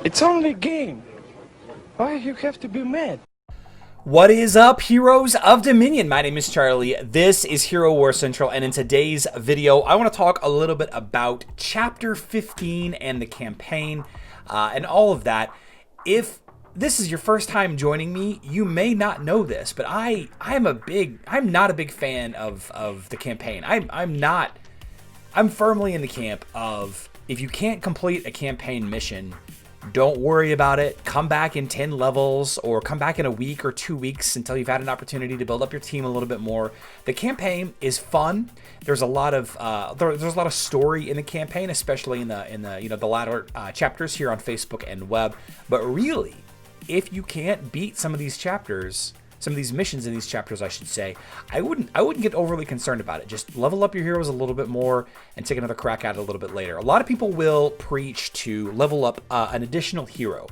It's only a game. Why you have to be mad? What is up, heroes of Dominion? My name is Charlie. This is Hero War Central, and in today's video, I want to talk a little bit about Chapter 15 and the campaign and all of that. If this is your first time joining me, you may not know this, but I'm not a big fan of the campaign. I'm firmly in the camp of if you can't complete a campaign mission, don't worry about it. Come back in 10 levels or come back in a week or 2 weeks until you've had an opportunity to build up your team a little bit more. The campaign is fun. There's a lot of story in the campaign, especially in the latter chapters here on Facebook and web. But really, if you can't beat some of these chapters, some of these missions in these chapters, I should say, I wouldn't get overly concerned about it. Just level up your heroes a little bit more and take another crack at it a little bit later. A lot of people will preach to level up an additional hero,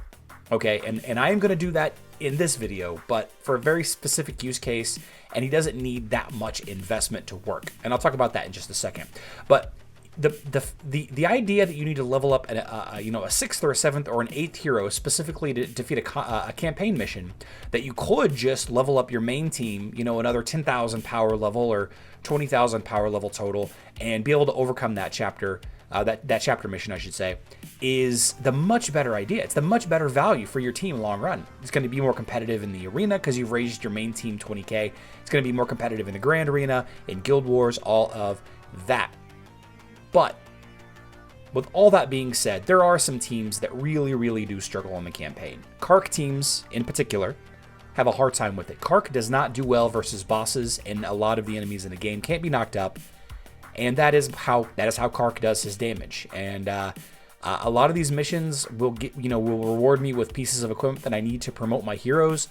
okay? And I am going to do that in this video, but for a very specific use case, and he doesn't need that much investment to work. And I'll talk about that in just a second. But the idea that you need to level up a 6th or a 7th or an 8th hero specifically to defeat a campaign mission, that you could just level up your main team, another 10,000 power level or 20,000 power level total, and be able to overcome that chapter, that chapter mission, I should say, is the much better idea. It's the much better value for your team long run. It's going to be more competitive in the arena because you've raised your main team 20k. It's going to be more competitive in the grand arena, in guild wars, all of that. But with all that being said, there are some teams that really do struggle in the campaign. Kark teams, in particular, have a hard time with it. Kark does not do well versus bosses, and a lot of the enemies in the game can't be knocked up. And that is how Kark does his damage. And a lot of these missions will reward me with pieces of equipment that I need to promote my heroes.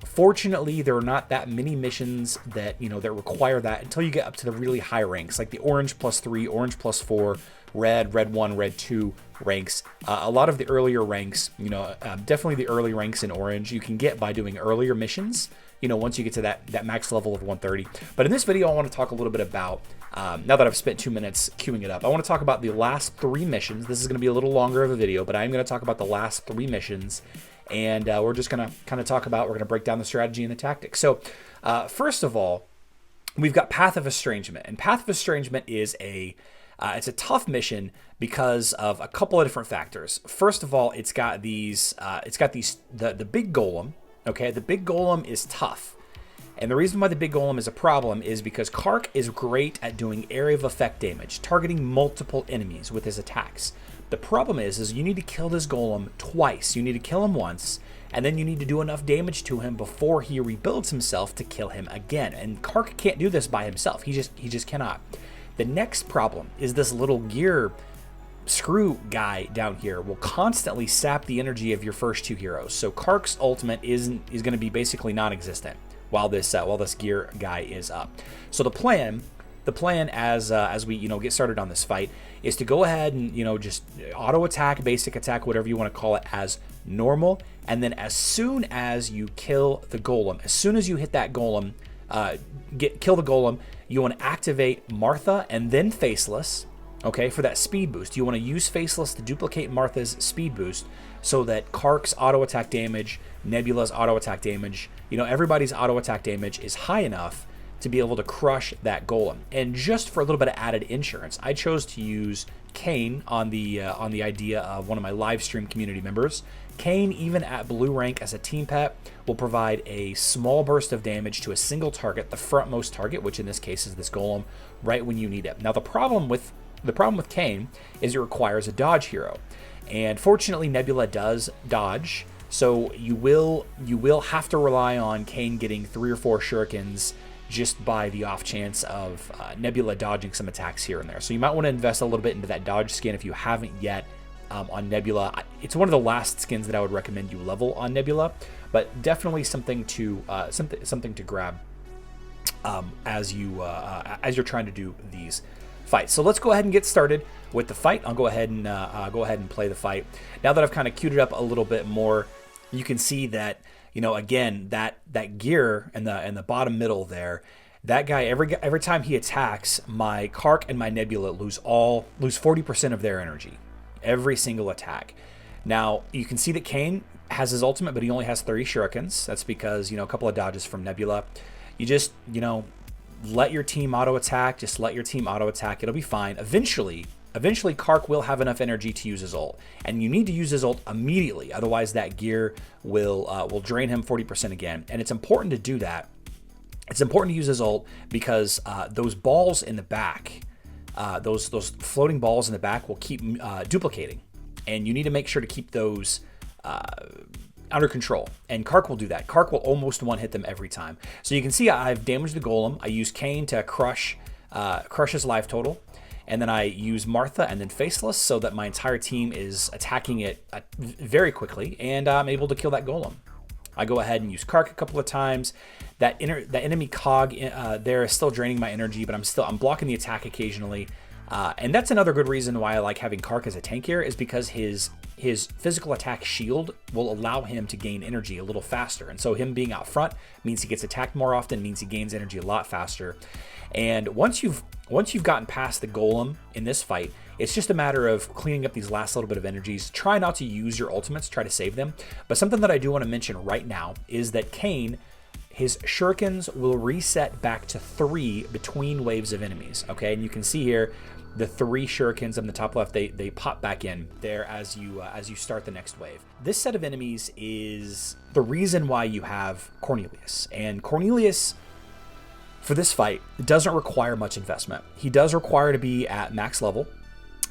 Fortunately, there are not that many missions that that require that until you get up to the really high ranks, like the orange +3, orange +4, red 1, red 2 ranks. A lot of the earlier ranks, definitely the early ranks in orange, you can get by doing earlier missions, once you get to that max level of 130. But in this video, I want to talk a little bit about, now that I've spent 2 minutes queuing it up, I want to talk about the last 3 missions. This is going to be a little longer of a video, but I'm going to talk about the last 3 missions. And we're just going to kind of we're going to break down the strategy and the tactics. So first of all, we've got Path of Estrangement. And Path of Estrangement is it's a tough mission because of a couple of different factors. First of all, the big golem. Okay, the big golem is tough. And the reason why the big golem is a problem is because Kark is great at doing area of effect damage, targeting multiple enemies with his attacks. The problem is you need to kill this golem twice. You need to kill him once, and then you need to do enough damage to him before he rebuilds himself to kill him again. And Kark can't do this by himself. He just cannot. The next problem is this little gear screw guy down here will constantly sap the energy of your first 2 heroes. So Kark's ultimate is going to be basically non-existent while this gear guy is up. So the plan as we get started on this fight is to go ahead and just auto attack, basic attack, whatever you want to call it, as normal. And then as soon as you kill the golem, as soon as you hit that golem, kill the golem, you want to activate Martha and then Faceless, okay, for that speed boost. You want to use Faceless to duplicate Martha's speed boost so that Kark's auto attack damage, Nebula's auto attack damage, everybody's auto attack damage is high enough to be able to crush that golem. And just for a little bit of added insurance, I chose to use Kane on the idea of one of my live stream community members. Kane, even at blue rank as a team pet, will provide a small burst of damage to a single target, the frontmost target, which in this case is this golem, right when you need it. Now the problem with Kane is it requires a dodge hero, and fortunately Nebula does dodge, so you will have to rely on Kane getting 3 or 4 shurikens just by the off chance of Nebula dodging some attacks here and there. So you might want to invest a little bit into that dodge skin if you haven't yet on Nebula. It's one of the last skins that I would recommend you level on Nebula, but definitely something to grab as you're trying to do these fights. So let's go ahead and get started with the fight. I'll go ahead and play the fight. Now that I've kind of queued it up a little bit more, you can see that again that gear in the bottom middle there, that guy every time he attacks, my Kark and my Nebula lose 40% of their energy every single attack. Now, you can see that Kane has his ultimate, but he only has 30 shurikens. That's because, you know, a couple of dodges from Nebula. You just, you know, let your team auto attack. Just let your team auto attack. It'll be fine. Eventually, Kark will have enough energy to use his ult, and you need to use his ult immediately. Otherwise, that gear will drain him 40% again. And it's important to do that. It's important to use his ult because those balls in the back, those floating balls in the back will keep duplicating, and you need to make sure to keep those under control. And Kark will do that. Kark will almost one-hit them every time. So you can see I've damaged the Golem. I use Kane to crush his life total. And then I use Martha and then Faceless so that my entire team is attacking it very quickly, and I'm able to kill that Golem. I go ahead and use Kark a couple of times. That enemy cog there is still draining my energy, but I'm blocking the attack occasionally. And that's another good reason why I like having Kark as a tank here, is because his physical attack shield will allow him to gain energy a little faster. And so him being out front means he gets attacked more often, means he gains energy a lot faster. And once you've gotten past the Golem in this fight, it's just a matter of cleaning up these last little bit of energies. Try not to use your ultimates, try to save them. But something that I do want to mention right now is that Kane, his shurikens will reset back to 3 between waves of enemies, okay? And you can see here, the 3 shurikens on the top left, they pop back in there as you start the next wave. This set of enemies is the reason why you have Cornelius. And Cornelius, for this fight, doesn't require much investment. He does require to be at max level,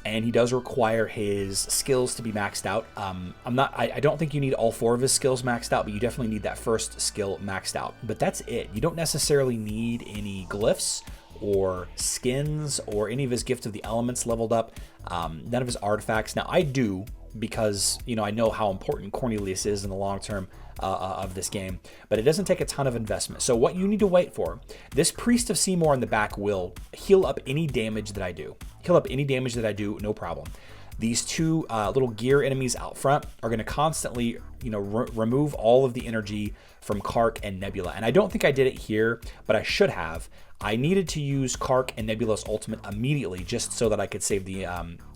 and he does require his skills to be maxed out. I don't think you need all 4 of his skills maxed out, but you definitely need that first skill maxed out. But that's it. You don't necessarily need any glyphs or skins or any of his Gift of the Elements leveled up, none of his artifacts. Now I do, because, you know, I know how important Cornelius is in the long term of this game, but it doesn't take a ton of investment. So what you need to wait for, this Priest of Seymour in the back will heal up any damage that I do. No problem. These 2 little gear enemies out front are going to constantly, you know, remove all of the energy from Kark and Nebula. And I don't think I did it here, but I should have. I needed to use Kark and Nebula's ultimate immediately, just so that I could save the,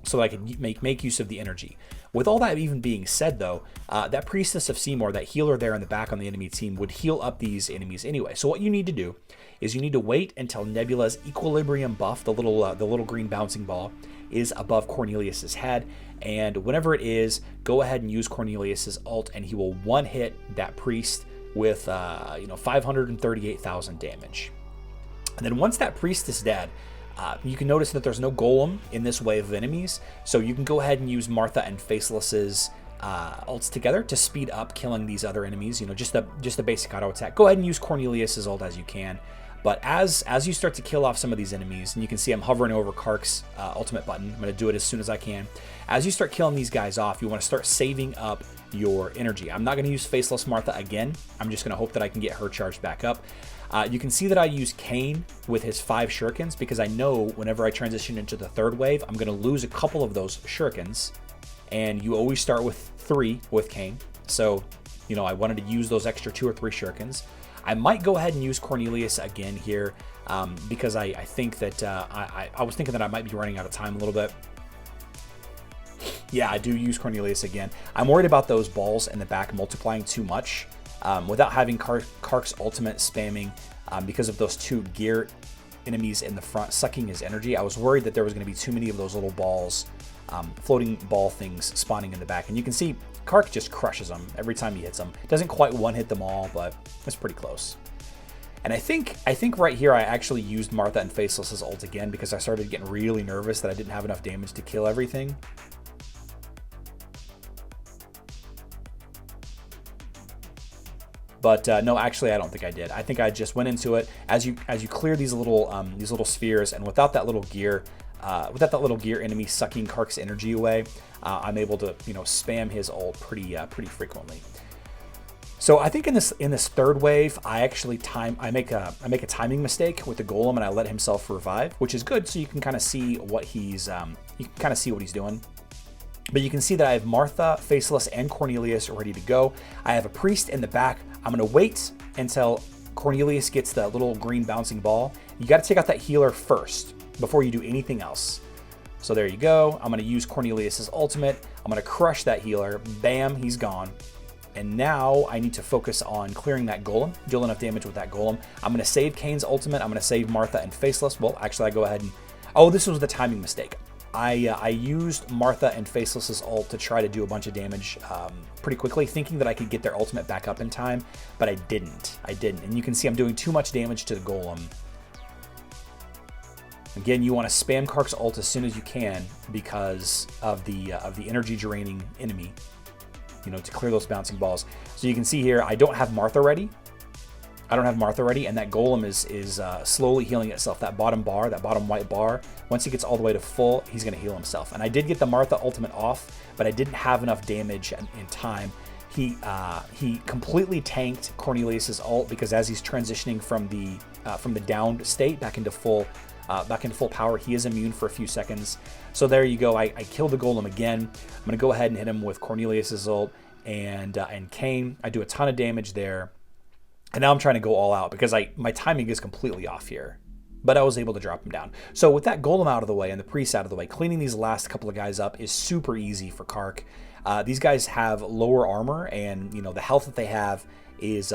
so that I could make use of the energy. With all that even being said, though, that Priestess of Seymour, that healer there in the back on the enemy team, would heal up these enemies anyway. So what you need to do is you need to wait until Nebula's equilibrium buff, the little green bouncing ball, is above Cornelius's head, and whenever it is, go ahead and use Cornelius's ult, and he will one-hit that priest with 538,000 damage. And then once that priest is dead, you can notice that there's no Golem in this wave of enemies, so you can go ahead and use Martha and Faceless's ults together to speed up killing these other enemies. You know, just the basic auto attack. Go ahead and use Cornelius's ult as you can. But as you start to kill off some of these enemies, and you can see I'm hovering over Kark's ultimate button. I'm going to do it as soon as I can. As you start killing these guys off, you want to start saving up your energy. I'm not going to use Faceless Martha again. I'm just going to hope that I can get her charged back up. You can see that I use Kane with his 5 shurikens, because I know whenever I transition into the 3rd wave, I'm going to lose a couple of those shurikens. And you always start with 3 with Kane. So, you know, I wanted to use those extra 2 or 3 shurikens. I might go ahead and use Cornelius again here, because I think that I was thinking that I might be running out of time a little bit. Yeah, I do use Cornelius again. I'm worried about those balls in the back multiplying too much without having Kark's ultimate spamming because of those 2 gear enemies in the front sucking his energy. I was worried that there was going to be too many of those little balls, floating ball things spawning in the back. And you can see Kark just crushes them every time he hits them. Doesn't quite one-hit them all, but it's pretty close. And I think right here I actually used Martha and Faceless's ult again, because I started getting really nervous that I didn't have enough damage to kill everything. But no, actually, I don't think I did. I think I just went into it as you clear these little spheres, and without that little gear enemy sucking Kark's energy away, I'm able to, you know, spam his ult pretty frequently. So I think in this 3rd wave, I actually make a timing mistake with the Golem, and I let himself revive, which is good, so you can kind of see what he's doing. But you can see that I have Martha, Faceless, and Cornelius ready to go. I have a priest in the back. I'm going to wait until Cornelius gets that little green bouncing ball. You got to take out that healer first before you do anything else. So there you go. I'm going to use Cornelius's ultimate. I'm going to crush that healer. Bam, he's gone. And now I need to focus on clearing that golem, deal enough damage with that golem. I'm going to save Kane's ultimate. I'm going to save Martha and Faceless. Well, actually, I go ahead and... Oh, this was the timing mistake. I used Martha and Faceless's ult to try to do a bunch of damage pretty quickly, thinking that I could get their ultimate back up in time, but I didn't. And you can see I'm doing too much damage to the golem. Again, you want to spam Kark's ult as soon as you can because of the energy draining enemy, you know, to clear those bouncing balls. So you can see here, I don't have Martha ready. And that golem is slowly healing itself. That bottom bar, that bottom white bar, once he gets all the way to full, he's going to heal himself. And I did get the Martha ultimate off, but I didn't have enough damage in time. He completely tanked Cornelius's ult because as he's transitioning from the downed state back into full power, he is immune for a few seconds. So there you go. I killed the golem again. I'm going to go ahead and hit him with Cornelius's ult and Kane. I do a ton of damage there. And now I'm trying to go all out because my timing is completely off here. But I was able to drop him down. So with that golem out of the way and the priest out of the way, cleaning these last couple of guys up is super easy for Kark. These guys have lower armor, and you know the health that they have is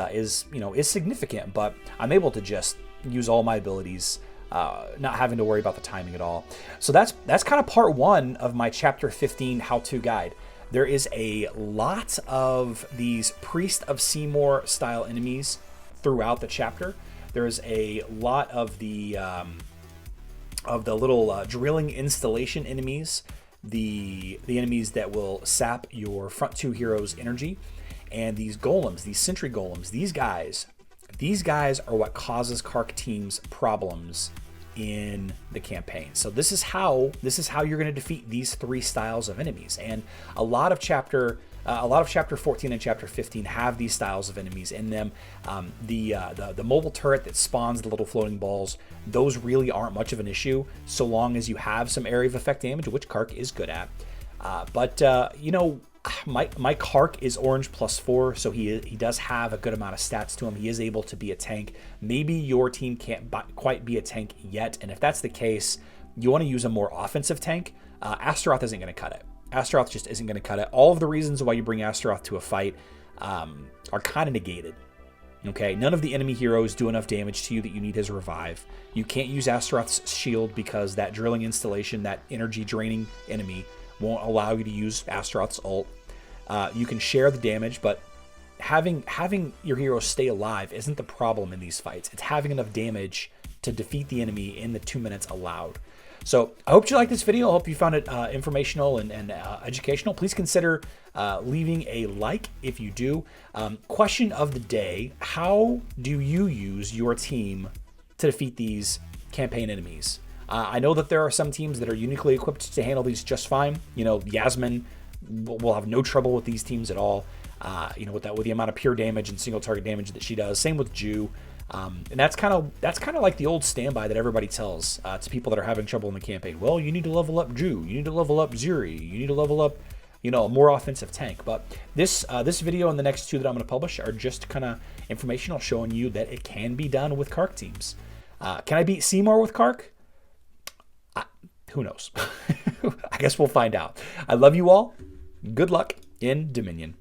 significant. But I'm able to just use all my abilities, not having to worry about the timing at all. So that's kind of part 1 of my chapter 15 how-to guide. There is a lot of these Priest of Seymour style enemies throughout the chapter. There's a lot of the little drilling installation enemies, the enemies that will sap your front 2 heroes' energy, and these golems, these sentry golems. These guys are what causes Kark teams problems in the campaign. So this is how you're going to defeat these 3 styles of enemies. And a lot of chapter 14 and chapter 15 have these styles of enemies in them. The mobile turret that spawns the little floating balls, those really aren't much of an issue so long as you have some area of effect damage, which Kark is good at. You know, my Kark is orange +4, so he does have a good amount of stats to him. He is able to be a tank. Maybe your team can't quite be a tank yet, and if that's the case, you want to use a more offensive tank. Astaroth isn't going to cut it. Astaroth just isn't going to cut it. All of the reasons why you bring Astaroth to a fight are kind of negated. Okay, none of the enemy heroes do enough damage to you that you need his revive. You can't use Astaroth's shield because that drilling installation, that energy draining enemy, won't allow you to use Astaroth's ult. You can share the damage, but having your hero stay alive isn't the problem in these fights. It's having enough damage to defeat the enemy in the 2 minutes allowed. So I hope you liked this video. I hope you found it informational and educational. Please consider leaving a like if you do. Question of the day: how do you use your team to defeat these campaign enemies? I know that there are some teams that are uniquely equipped to handle these just fine. You know, Yasmin will have no trouble with these teams at all. You know, with the amount of pure damage and single target damage that she does. Same with Ju. And that's kind of like the old standby that everybody tells to people that are having trouble in the campaign. Well, you need to level up Ju. You need to level up Zuri. You need to level up, you know, a more offensive tank. But this video and the next 2 that I'm going to publish are just kind of informational, showing you that it can be done with Kark teams. Can I beat Seymour with Kark? Who knows? I guess we'll find out. I love you all. Good luck in Dominion.